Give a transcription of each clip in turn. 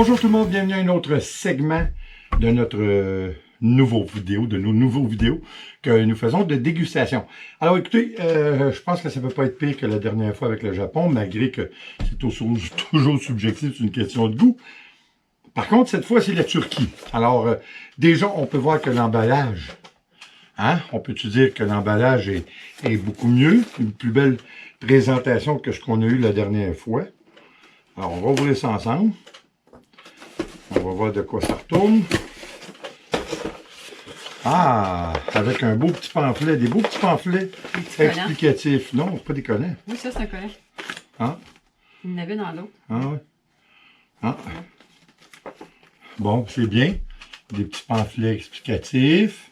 Bonjour tout le monde, bienvenue à un autre segment de notre nouveau vidéo, de nos nouveaux vidéos que nous faisons de dégustation. Alors écoutez, je pense que ça ne peut pas être pire que la dernière fois avec le Japon, malgré que c'est toujours subjectif, c'est une question de goût. Par contre, cette fois, c'est la Turquie. Alors, déjà, on peut voir que l'emballage, on peut-tu dire que l'emballage est beaucoup mieux, une plus belle présentation que ce qu'on a eu la dernière fois. Alors, on va ouvrir ça ensemble. On va voir de quoi ça retourne. Ah, avec un beau petit pamphlet, des beaux petits pamphlets explicatifs. Non, pas des collants. Oui, ça, c'est un collant. Ah. Il y en avait dans l'autre. Ah oui. Ah. Bon, c'est bien. Des petits pamphlets explicatifs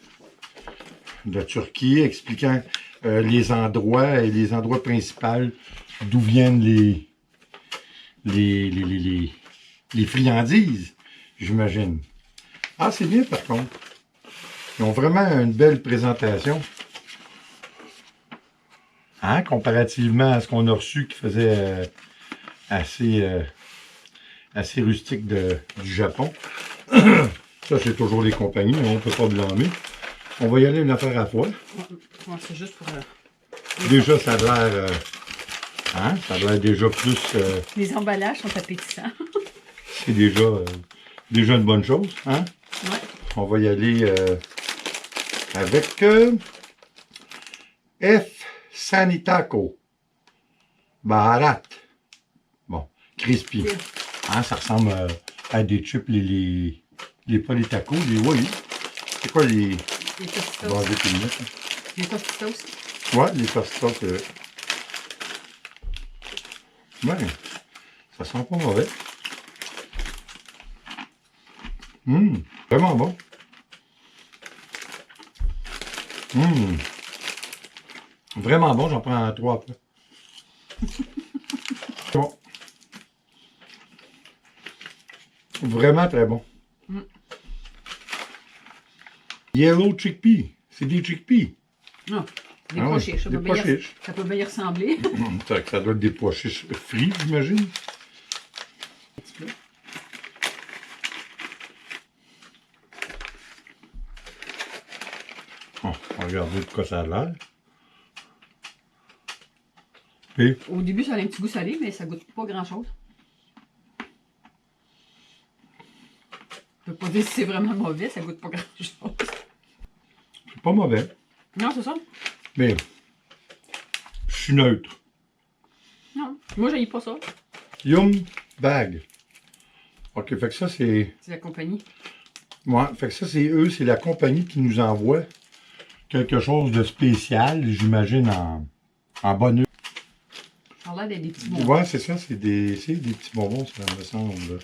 de Turquie, expliquant les endroits et les endroits principaux d'où viennent les friandises, j'imagine. Ah, c'est bien par contre. Ils ont vraiment une belle présentation. Comparativement à ce qu'on a reçu qui faisait assez rustique du Japon. Ça, c'est toujours les compagnies, on ne peut pas blâmer. On va y aller une affaire à la fois. Ouais, c'est juste pour... Déjà, ça a l'air... ça a l'air déjà plus... Les emballages sont appétissants. C'est déjà une bonne chose, hein? Ouais. On va y aller avec F. Sanitako. Baharat. Bon, crispy. Ça ressemble à des chips, pas les tacos, c'est quoi les... Les tostitos. Bon, Les tostitos. Ouais, les tostitos. Ouais, ça sent pas mauvais. Vraiment bon. Vraiment bon, j'en prends 3 après. Bon. Vraiment très bon. Yellow chickpea. C'est des chickpeas. Non, des pois chiches. Des pois chiches. Ça peut bien y ressembler. Ça doit être des pois chiches frits, j'imagine. Bon, on va regarder de quoi ça a l'air. Et Au début, ça a un petit goût salé, mais ça goûte pas grand-chose. Je peux pas dire si c'est vraiment mauvais, ça goûte pas grand-chose. c'est pas mauvais. Non, c'est ça? Mais je suis neutre. Non, moi, j'aille pas ça. Yum Bag. Ok, fait que ça, c'est... C'est la compagnie. Ouais, fait que ça, c'est la compagnie qui nous envoie quelque chose de spécial, j'imagine, en bonus. Ça a l'air d'être des petits bonbons. Ouais, c'est ça, c'est des petits bonbons, ça me semble.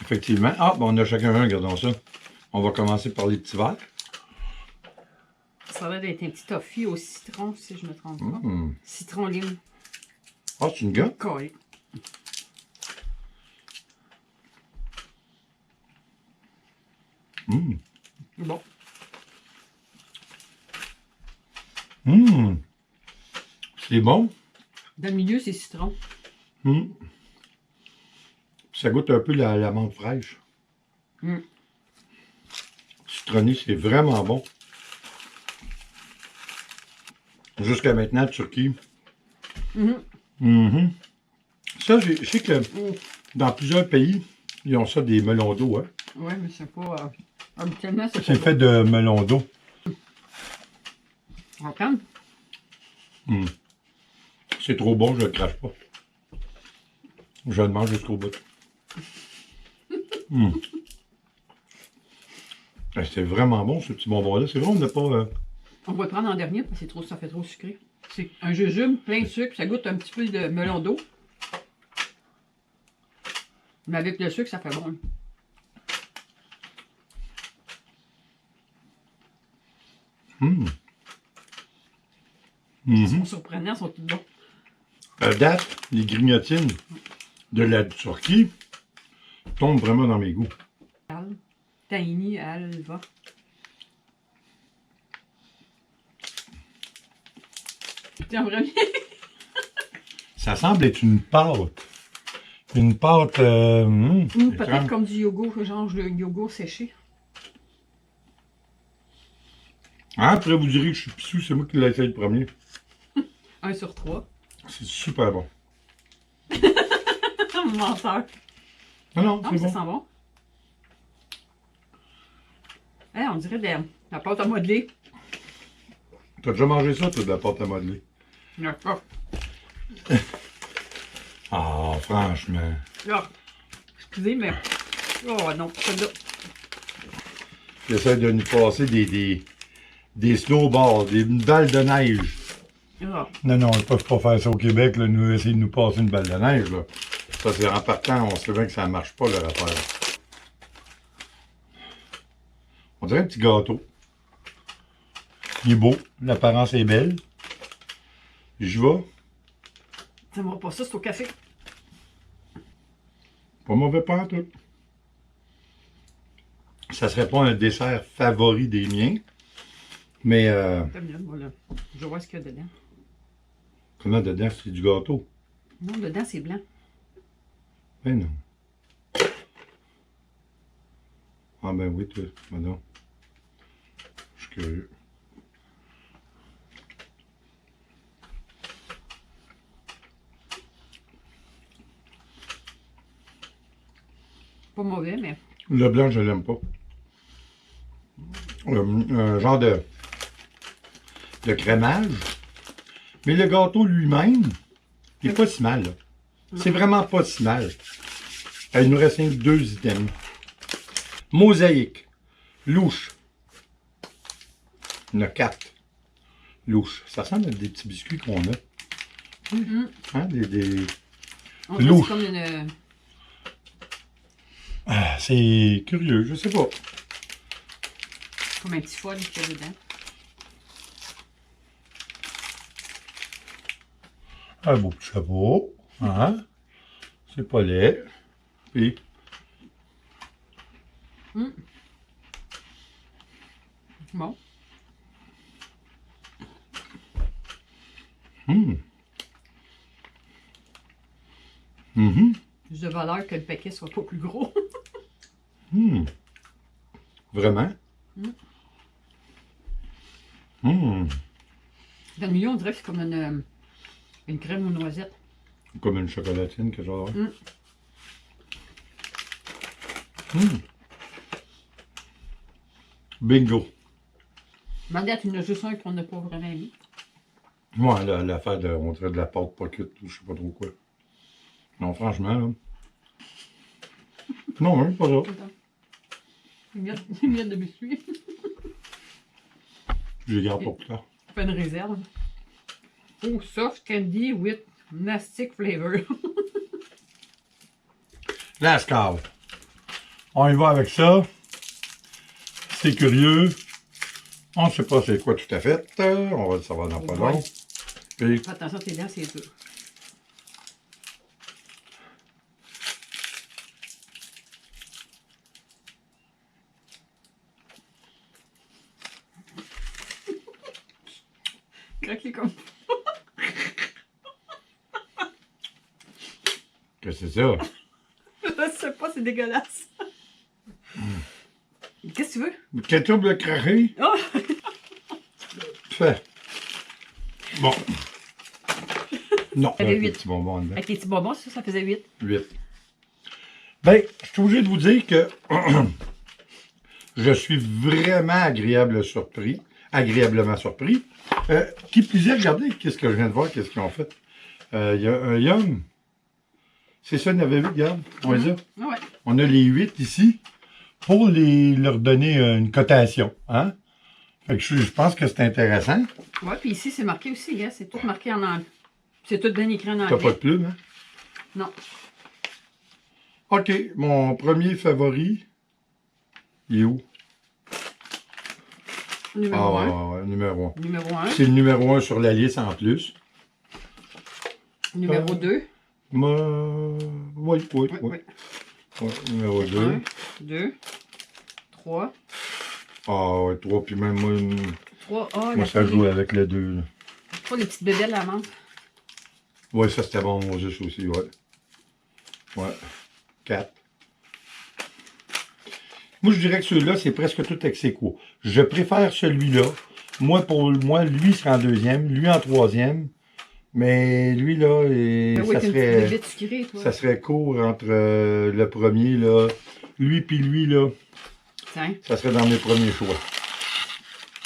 Effectivement. Ah, bon, on a chacun un, regardons ça. On va commencer par les petits verres. Ça a l'air d'être un petit toffee au citron, si je me trompe pas. Citron lime. Ah, c'est une gomme? Collé. Bon. C'est bon. Dans le milieu, c'est citron. Ça goûte un peu la menthe fraîche. Citronné, c'est vraiment bon. Jusqu'à maintenant, Turquie. Ça, je sais que dans plusieurs pays, ils ont ça des melons d'eau. Hein? Oui, mais c'est pas... habituellement, C'est fait de melons d'eau. On va prendre. C'est trop bon, je ne le crache pas. Je le mange jusqu'au bout. C'est vraiment bon, ce petit bonbon-là. C'est vrai, on n'a pas... On va le prendre en dernier parce que ça fait trop sucré. C'est un jujube plein de sucre. Ça goûte un petit peu de melon d'eau. Mais avec le sucre, ça fait bon. Ils sont surprenants, ils sont tous bons. À date, les grignotines de la Turquie tombent vraiment dans mes goûts. Tahini, alva. Tiens, vraiment. Ça semble être une pâte Une pâte... Peut-être comme du yogourt, genre le yogourt séché. Ah, après, vous direz que je suis pissou, c'est moi qui l'ai essayé le premier. 1 sur 3. C'est super bon. Menteur. Non, non, Ah, c'est mais ça bon. sent bon. Hey, on dirait de la pâte à modeler. T'as déjà mangé ça, toi, de la pâte à modeler? D'accord. Ah, franchement. Ah, excusez, mais... Oh non, celle-là. J'essaie de nous passer des snowballs, des balles de neige. Ah. Non, non, ils ne peuvent pas faire ça au Québec, là, nous essayer de nous passer une balle de neige. Là. Ça, c'est en partant, on sait bien que ça ne marche pas, leur affaire. On dirait un petit gâteau. Il est beau, l'apparence est belle. J'y vais. Ça me va pas ça, c'est au café. Pas mauvais pas en tout. Ça serait pas un dessert favori des miens. Mais T'as bien, voilà. Je vois ce qu'il y a dedans. comment dedans, c'est du gâteau? Non, dedans, c'est blanc. Ben non. Ah ben oui, toi, madame. Je suis curieux. Pas mauvais, mais... Le blanc, je l'aime pas. Un genre de crémage. Mais le gâteau lui-même, il n'est pas si mal. Là. C'est vraiment pas si mal. Il nous reste 2 items. Mosaïque. Louche. Il y en a 4. Louche. Ça ressemble à des petits biscuits qu'on a. Hein? On dirait que Louche. c'est comme une... Ah, c'est curieux, je sais pas. Comme un petit foie qu'il y a dedans. Un beau petit chapeau. Hein? C'est pas laid. Puis, Bon. Juste de valeur que le paquet soit pas plus gros. Vraiment? Dans le milieu, on dirait que c'est comme une crème aux noisettes. Comme une chocolatine, quelque chose. Bingo. Mandate, il y en a juste un qu'on n'a pas vraiment mis. Moi, l'affaire de, on dirait de la pâte pas cuite ou je sais pas trop quoi. Non, franchement, là. Non, hein, pas ça. Attends. Une miette de biscuit. Je les garde pour plus tard. Je fais une réserve. Oh, soft candy with mastic flavor. La scale. On y va avec ça. C'est curieux. On ne sait pas c'est quoi tout à fait. On va le savoir dans pas long. Puis, Attention, tes dents, c'est dur. Craquer comme... qu'est-ce que c'est ça? Je sais pas, c'est dégueulasse. Qu'est-ce que tu veux? Le ketchup le craqué? Oh! Fait. Bon. Non, Il y avait un 8. petit bonbon dedans. Avec les petits bonbons, ça faisait 8. 8. Ben, je suis obligé de vous dire que je suis vraiment agréablement surpris. Qui plus est, regardez qu'est-ce que je viens de voir, qu'est-ce qu'ils ont fait. Il y a un Yum. C'est ça, on avait vu, regarde. On les a. Ah ouais. On a les 8 ici pour leur donner une cotation. Hein? Fait que je pense que c'est intéressant. Ouais, puis ici, c'est marqué aussi, hein, c'est tout marqué en anglais. C'est tout bien écrit en T'as anglais. pas de plume, hein? Non. OK, mon premier favori, il est où? Numéro 1. ouais, numéro 1. Numéro 1. C'est le numéro 1 sur la liste en plus. Numéro 2. Oui. Oui. Ouais, numéro 2. 1, 2, 3. Ah ouais, 3, puis même moi, 3. Ah, moi ça joue avec le 2. 3, les petites bébelles à la menthe. Ouais, ça c'était bon, juste aussi, ouais. Ouais. 4. Moi, je dirais que celui-là, c'est presque tout ex aequo. Je préfère celui-là. Moi, pour moi, lui serait en deuxième, lui en troisième. Mais lui, là, Ben oui, t'as une petite bébête sucrée, toi. ça serait court entre le premier, là. Lui puis lui, là. Tiens. Ça serait dans mes premiers choix.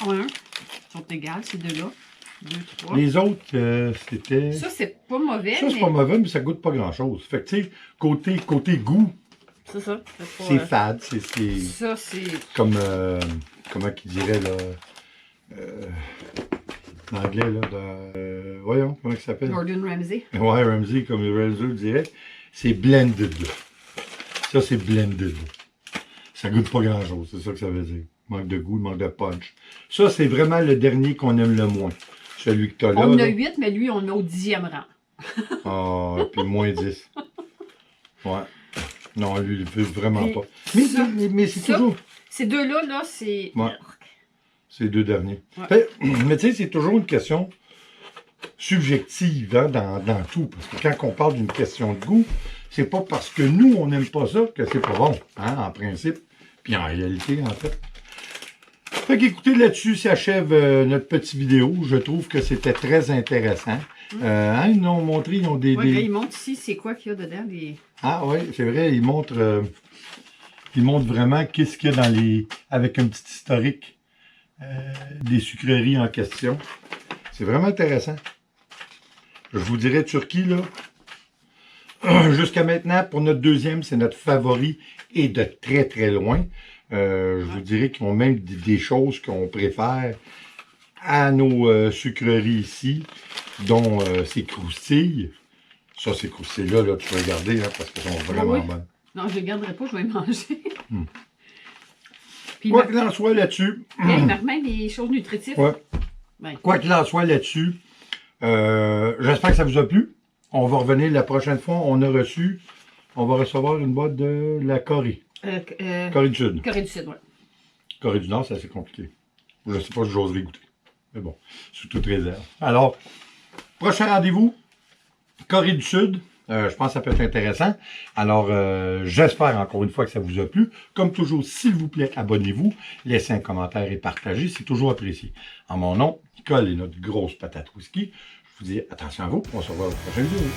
1. Ils sont égales, ces deux-là. 2, 3. Les autres, c'était... Ça, c'est pas mauvais. Ça, c'est pas mauvais, mais ça goûte pas grand-chose. Fait que, tu sais, côté goût, C'est ça. c'est fade. C'est Ça, c'est. comme, comment qu'il dirait, là, en anglais, là, voyons, comment il s'appelle? Gordon Ramsay. Ouais, Ramsay, comme Ramsay le dirait, c'est blended. Ça, c'est blended. Ça goûte pas grand-chose, c'est ça que ça veut dire. Manque de goût, manque de punch. Ça, c'est vraiment le dernier qu'on aime le moins. Celui que tu as là. On en là. a 8, mais lui, on est au 10e rang. Ah, puis moins 10. Ouais. Non, lui, il veut vraiment Puis pas. ça, Mais c'est ça, toujours... Ces deux-là, là, c'est. Ouais. C'est les deux derniers. Ouais. Fait, mais tu sais, c'est toujours une question subjective hein, dans tout. Parce que quand on parle d'une question de goût, c'est pas parce que nous, on n'aime pas ça que c'est pas bon, hein, en principe. Puis en réalité, en fait. Fait qu'écoutez, là-dessus s'achève notre petite vidéo. Je trouve que c'était très intéressant. Hein, ils nous ont montré, ils ont des... Ouais, là, il montre ici, c'est quoi qu'il y a dedans. Ah oui, c'est vrai, ils montrent vraiment qu'est-ce qu'il y a dans les... avec un petit historique des sucreries en question. C'est vraiment intéressant. Je vous dirais Turquie, là. Jusqu'à maintenant, pour notre deuxième, c'est notre favori et de très très loin. Je vous dirais qu'ils ont même des choses qu'on préfère à nos sucreries ici, dont ces croustilles. Ça, ces croustilles-là, là, tu peux regarder, hein, parce qu'elles sont vraiment oui. bonnes. Non, je ne les garderai pas, je vais les manger. Puis, Quoi qu'il en soit là-dessus. même les choses nutritives. Ouais. Ben, Quoi qu'il en soit là-dessus, j'espère que ça vous a plu. On va revenir la prochaine fois. On va recevoir une boîte de la Corée. Corée du Sud. Corée du Sud, oui. Corée du Nord, c'est assez compliqué. Je ne sais pas si j'oserais goûter. Mais bon, sous toute réserve. Alors, prochain rendez-vous, Corée du Sud. Je pense que ça peut être intéressant. Alors, j'espère encore une fois que ça vous a plu. Comme toujours, s'il vous plaît, abonnez-vous, laissez un commentaire et partagez. C'est toujours apprécié. En mon nom, Nicole et notre grosse patate whisky. Je vous dis attention à vous. On se revoit au prochain vidéo.